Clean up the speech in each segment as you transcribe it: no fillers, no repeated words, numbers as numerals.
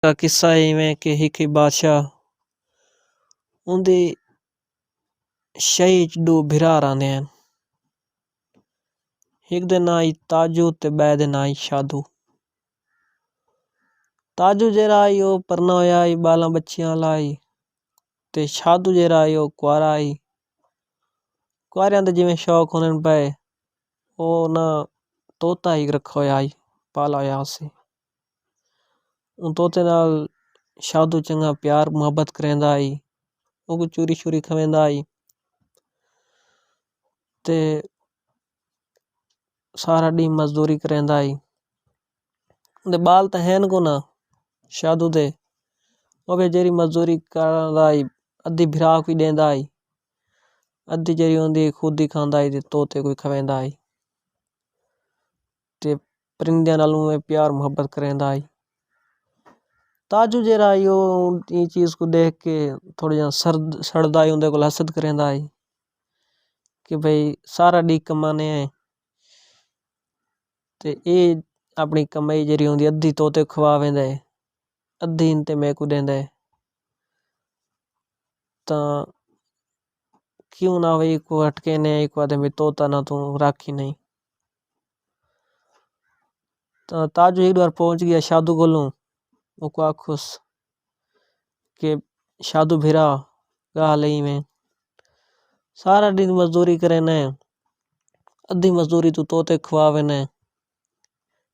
का किस्सा इवें कि हिक बादशाह उंदी शही च दो भिरा रहंदे हैं। हिक दे नां आई ताजू ते बै दे नां आई शादू। ताजू जेरा आई ओ परना होया आई बालां बच्चियां लाई ते शादू जेरा आई ओ कुआरा आई। कुआरियां दे जिवें शौक होने पे ओ ना तोता ही रखा होया आई पाला होया उसे। उन तोते नाल शादू चंगा प्यार मुहब्बत करेंदा आई। ओको चूरी शूरी खवेंदा आई ते सारा डी मजदूरी करेंदा आई। उंदे बाल तो हैन कोना शादू दे ओ वे जेरी मजदूरी करदा आई अद्धी भिरा को देंदा आई अद्धी जेरी होंदी खुद ही खांदा आई ते तोते कोई खवेंदा आई ते परिंदियां नाल उवें प्यार मुहब्बत करेंदा आई। ताजू जेरा आई ओ ई चीज को देख के थोड़ा जा सड़दा आई उंदे कोल हसद करेंदा आई कि भाई सारा डी कमाने हैं ते ए अपनी कमाई जेरी होंदी अद्धी तोते खवावेंदे अद्धी इनते मैं को देंदे तां क्यों ना भाई को अटके ने एक वादे में तोता ना तू राखी नहीं। ताजू एक बार पहुंच गया शादू कोलों ओको आखुस के शादू भिरा गा लई में सारा दिन मजदूरी करे ने अद्धी मजदूरी तू तोते खवावे ने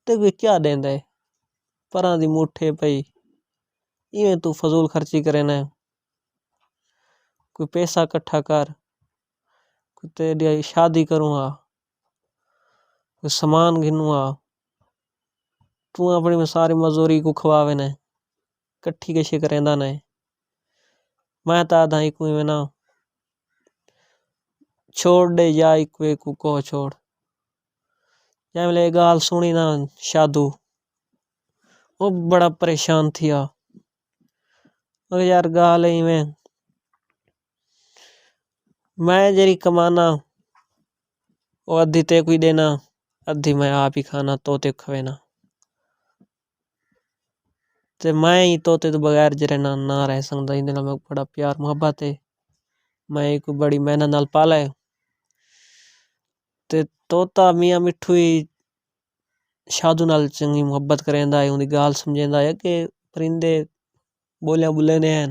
ते कोई क्या देंदे परां दी मुठे पई इवें तू फजूल खर्ची करे ने कोई पैसा इकट्ठा कर तेरी शादी करूँगा कोई सामान घिनूँगा तू अपनी में सारी मजदूरी को खवावे ने कट्ठी कैसे करेंदा ने मैं ता धाई कोई में ना छोड़ दे या कोई को कहो छोड़ जब ले गाल सुनी ना शादू वो बड़ा परेशान थिया अगर यार गाल में मैं जेरी कमाना वो अद्धी ते कोई देना अद्धी मैं आप ही खाना तोते खवेना ते मैं ही तोते तो बगैर जरे ना रह सकदा इंदे नाल मैं बड़ा प्यार मुहब्बत है मैं एक बड़ी मेहनत नाल पाला है ते तोता मियां मिठू ही शादू नाल चंगी मुहब्बत करेंदा है उंदी गाल समझेंदा है कि परिंदे बोलियां बुलेने हैं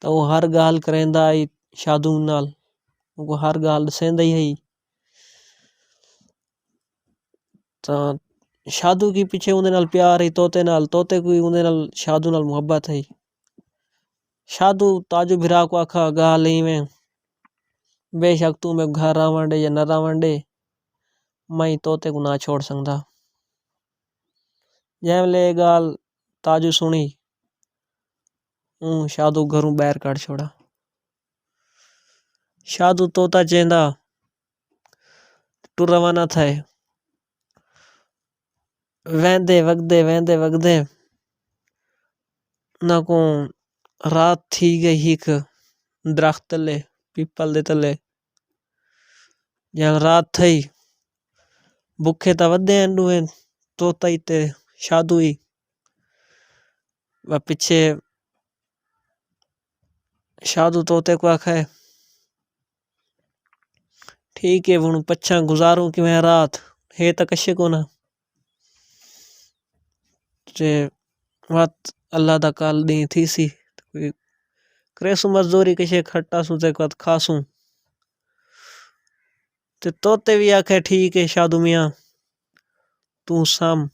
तो वो हर गाल करेंदा है शादू नाल वो हर गाल दसेंदा ही है तो शादू की पीछे उंदे नाल प्यार है तोते नाल तोते कोई उंदे नाल शादू नाल मुहब्बत है। शादू ताजू भिरा को आखा गाल में बेशक तू मैं घर रावंडे या न रावंडे मैं तोते को ना छोड़ सकदा जैम ले गाल ताजू सुनी शादू घरों बाहर काट छोड़ा। शादू तोता चेंदा टू रवाना थे वेंदे वगदे ना को रात थी गई हिक दरख्त तले पीपल दे तले जहाँ रात थई भूखे ता वदे एंडुए तोता ही ते शादू ही व पीछे शादू तोते को आखे ठीक है वणु पच्छा गुजारूं कि मैं रात है तो कशे को ना जे बात अल्लाह दा काल दी थी सी कोई करेसु मजदूरी कशे खट्टा सु ते कद खासू ते तोते भी आखे ठीक है शादू मियां तू साम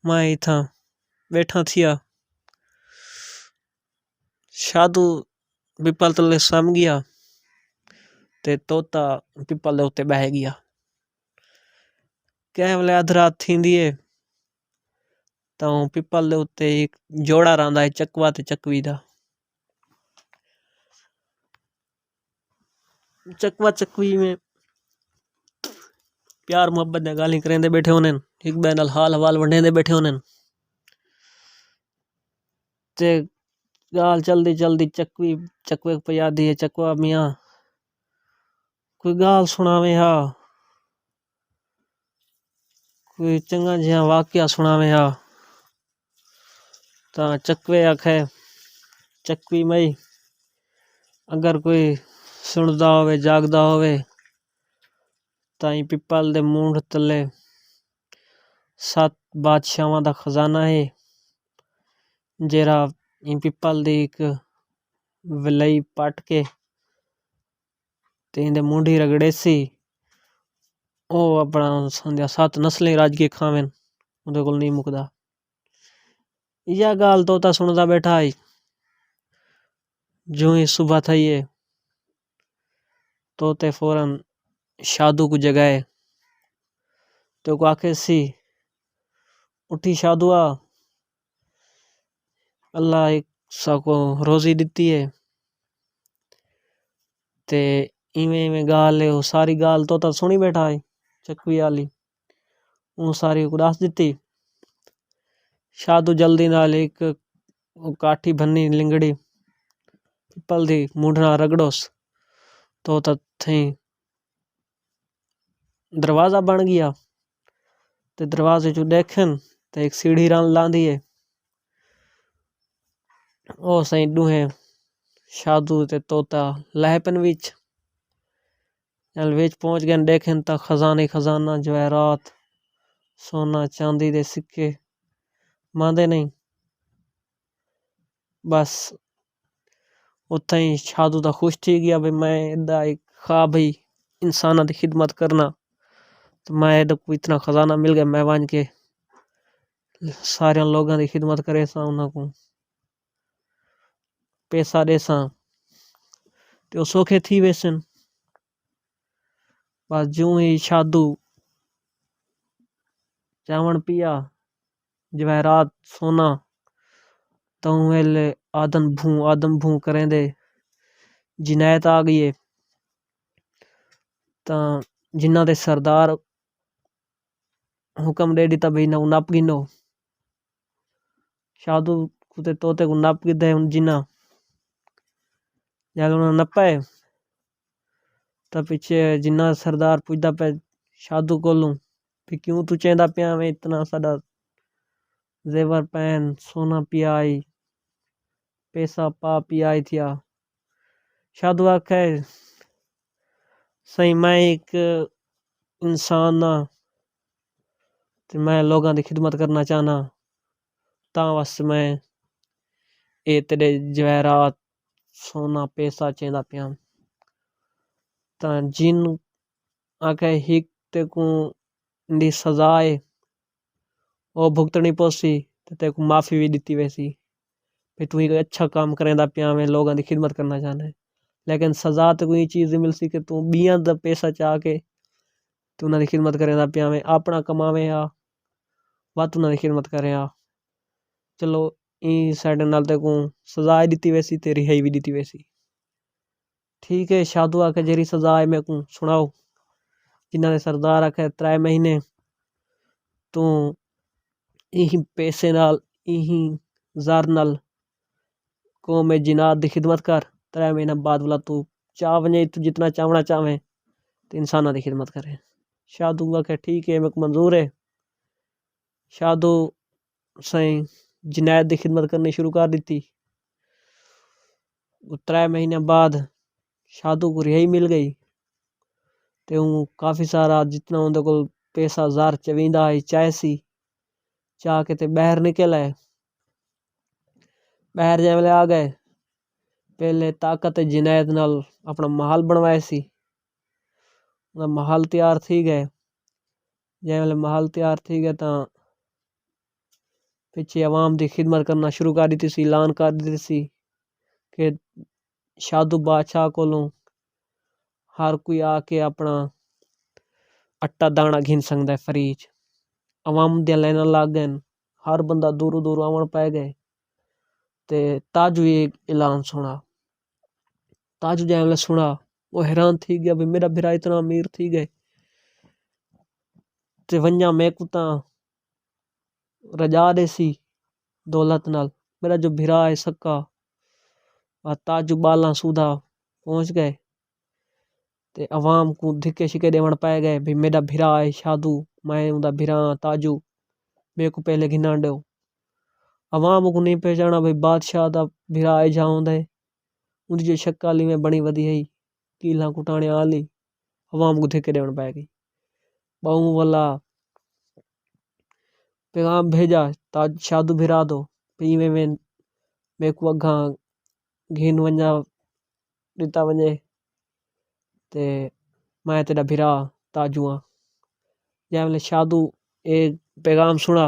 मैं ही था बैठा थिया शादू पिपल तले सम गया ते तोता पिपल दे उत्ते बह गया कह बोले अधरात थींदी है तो पिपल दे उत्ते एक जोड़ा रंदा है चकवा ते चकवी दा चकवा चकवी में प्यार मुहब्बत ने गाली करेंदे बैठे होने एक बे नाल हाल हवाल वंडेंदे बैठे होने ते गाल चलदी चलदी चकवी चकवे को याद है चकवा मियां कोई गाल सुनावे हा कोई चंगा जिहा वाक्या सुनावे हा ता चकवे आखे चकवी मई अगर कोई सुनदा होवे जागदा होवे ताई पिपल दे मूंढ तले 7 बादशाहां दा खजाना है जेरा इन पिपल दी एक वलई पट के ते इंदे मूंढी रगड़ेसी ओ अपना संध्या 7 नस्लें राज के खावेन उदे कोल नहीं मुकदा। या गाल तोता सुनदा बैठा है जो ही सुबह थई है तोते फौरन शादू को जगाए तो को आखे सी उठी शादुआ अल्लाह एक साको रोजी दिती है ते इवें इवें गाल है वो सारी गाल तोता सुनी बैठा है चकवी आली वो सारी उदास दिती। शादू जल्दी नाल एक काठी भन्नी लिंगड़ी पिपल दी मूंढना रगड़ोस तो थई दरवाजा बन गया ते दरवाजे चो देखन ते एक सीढ़ी रान लांदी है ओ सही दुहे शादू ते तोता लहपन विच जल विच पहुंच गए देखन ता खजाने खजाना जवाहरात सोना चांदी दे सिक्के मांदे नहीं बस उत्थे ही शादू ता खुश थी गया भाई मैं इदा एक ख्वाब ही इंसाना दी खिदमत करना तो मैं को इतना खजाना मिल गया मैं वांज के सारे लोगों की खिदमत करे सा उन्हां को पैसा देसा तो सोखे थी वैसन। बस जूं ही शादू चावण पिया जवाहरात सोना तो वेले आदम भू करेंदे जिनायत आ गई है ता जिन्ना दे सरदार हुक्म दे दिता भाई ना नप गिनो शादू कुते तोते को नप गिदे जिन्ना जल उन्हें नपाए ता पीछे जिन्ना सरदार पुछदा पे शादू कोलू भी क्यों तू चेंदा पिया में इतना सारा जेवर पहन सोना पियाई पैसा पा पियाई थिया। शादू आखे सही मैं एक इंसान ना ते मैं लोगों की खिदमत करना चाहना ता वास्ते मैं ए तेरे जवाहरात सोना पैसा चेंदा पिया ता जिन आखे हिक ते को दी सजा है ओ भुगतनी पोसी ते को माफी भी दिती वैसी भी तू एक अच्छा काम करेंदा पिया में लोगों की खिदमत करना चाहना है लेकिन सजा तो कोई चीज मिल सी कि तू बियां दा पैसा चाह के तू उन्हां दी खिदमत करेंदा पिया में अपना कमावे आ वात उन्हां दी खिदमत करे आ चलो ई साइड नाल ते को सजा दिती वैसी ते रिहाई भी दिती वैसी ठीक है। शादू आके जेरी सजा है मैं को सुनाओ जिन्ना दे सरदार आखे 3 महीने तू यही पैसे नाल यही जार नाल को में जिनात दी खिदमत कर 3 महीना बाद वाला तू चाह वने तू जितना चावना चाहे तो इंसाना दी खिदमत करे। शादू आखे ठीक है मैं को मंजूर है। शादू सही जिनायत दी खिदमत करनी शुरू कर दी। 3 महीने बाद शादू को रिहाई मिल गई ते हूँ काफी सारा जितना उनके को पैसा जार चवींदा है चाहे सी चाह के ते बाहर निकल आए बाहर जाए वाले आ गए पहले ताकत जिनायत नाल अपना महल बनवाए सी महल तैयार थी गए जै वाले महल तैयार थी गए ता पीछे अवाम की खिदमत करना शुरू कर दी सी ऐलान कर दी सी कि शादू बादशाह कोलों हर कोई आके अपना आटा दाना घिन सकदा है फ्री च अवाम दियां लाइनां लग गए हर बंदा दूरों दूरों आवन पै गए ते ताजू एक ऐलान सुना ताजू जैसे सुना वो हैरान थी गया भाई मेरा भिरा इतना अमीर थी गए ते वन्या मैं को ता रजा देसी दौलत नाल मेरा जो भिरा है सक्का ताजू बाला सुधा पहुंच गए ते अवाम को धिक्के शिके देवण पाए गए भी मेरा भिरा है शादू मैं उदा भिरा ताजू मेरे को पहले घिना दो अवाम को नहीं पहचाना भाई बादशाह दा भिरा है जाऊंदा है उनकी जो शक्ल में बनी वधी है कीला कुटाने आली अवाम को धिक्के देवन पै गई बहु वाला पैगाम भेजा ताज शादू भिरा दो भई में मेरे को अगा घिन वंजा दिता वंजे ते मैं तेरा भिरा ताजुआ जैमले शादू एक पैगाम सुना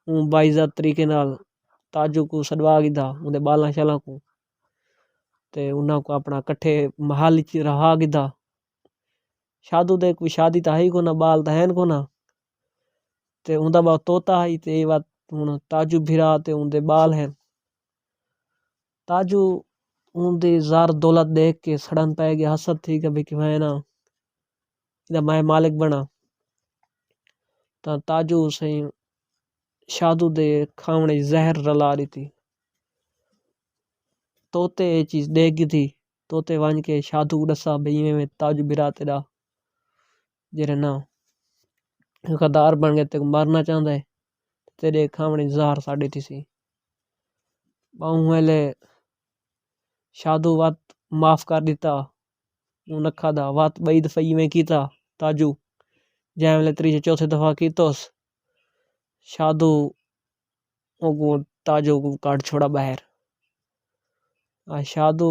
हूँ बाइज्जत तरीके नाल ताजू को सदवा गिदा उनदे बालां शालां को ते उन्हां को अपना कट्ठे महल च रहा गिदा शादू दे कोई शादी तां है ही कोना बाल तां हैन कोना ते उंदा बा तोता ही ते एह् बात हुण ताजू भिरा ते उंदे बाल हैं ताजू उनदी ज़ार दौलत देख के सड़न पै गया हसद थी कि भाई कि मैं ना इदा मैं मालिक बना तां ताजू सही शादू दे खावणे जहर रला दी थी तोते ये चीज़ देख गई थी तोते वंज के शादू को दसा भई में ताजू भिरा तेरा जेरे ना वफादार बन गया तेको मारना चाहता है तेरे खावणे जहर साड़ी थी सी बाहू वेले शादू वात माफ कर दिता नखा दा वात बई दफा में कीता ताजू जैमले त्रीजे चौथे दफा कीतोस शादू ओगो ताजू को काट छोड़ा बाहर शादू